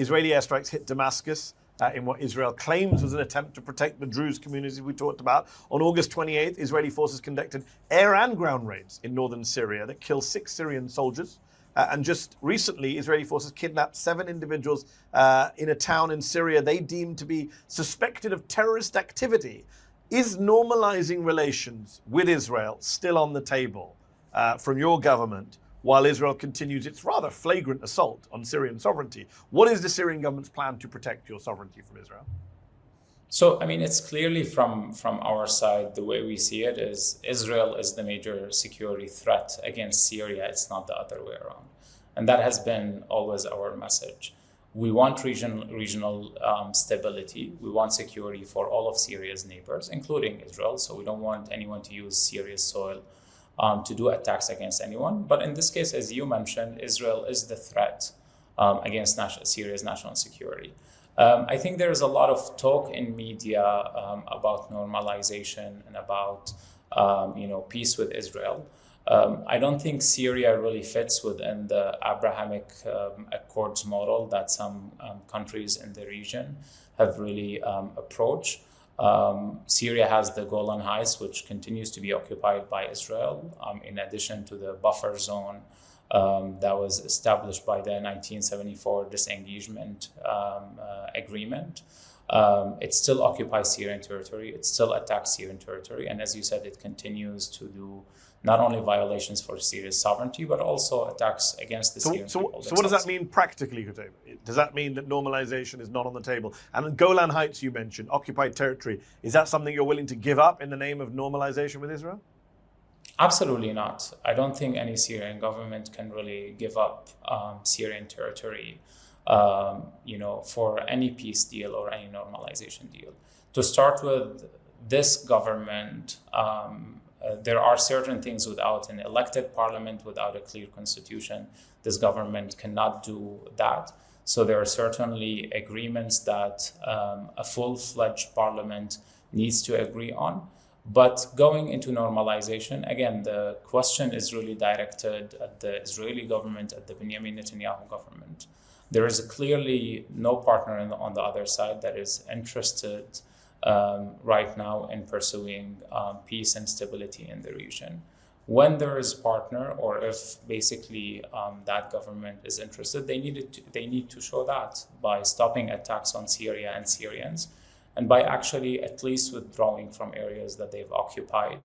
Israeli airstrikes hit Damascus in what Israel claims was an attempt to protect the Druze communities we talked about. On August 28th, Israeli forces conducted air and ground raids in northern Syria that killed 6 Syrian soldiers. And just recently, Israeli forces kidnapped 7 individuals in a town in Syria they deemed to be suspected of terrorist activity. Is normalizing relations with Israel still on the table from your government while Israel continues its rather flagrant assault on Syrian sovereignty? What is the Syrian government's plan to protect your sovereignty from Israel? So, I mean, it's clearly from our side, the way we see it is Israel is the major security threat against Syria. It's not the other way around. And that has been always our message. We want regional stability. We want security for all of Syria's neighbors, including Israel. So we don't want anyone to use Syria's soil to do attacks against anyone. But in this case, as you mentioned, Israel is the threat against Syria's national security. I think there is a lot of talk in media about normalization and about peace with Israel. I don't think Syria really fits within the Abrahamic Accords model that some countries in the region have really approached. Syria has the Golan Heights, which continues to be occupied by Israel, in addition to the buffer zone that was established by the 1974 disengagement agreement. It still occupies Syrian territory. It still attacks Syrian territory. And as you said, it continues to do not only violations for Syria's sovereignty, but also attacks against the Syrian people. So what does that mean practically, Qutaiba? Does that mean that normalization is not on the table? And the Golan Heights you mentioned, occupied territory, is that something you're willing to give up in the name of normalization with Israel? Absolutely not. I don't think any Syrian government can really give up Syrian territory, for any peace deal or any normalization deal. To start with, this government, there are certain things without an elected parliament, without a clear constitution, this government cannot do that. So there are certainly agreements that a full-fledged parliament needs to agree on. But going into normalization, again, the question is really directed at the Israeli government, at the Benjamin Netanyahu government. There is clearly no partner on the other side that is interested right now in pursuing peace and stability in the region. When there is partner, or if basically that government is interested, they need to show that by stopping attacks on Syria and Syrians, and by actually at least withdrawing from areas that they've occupied.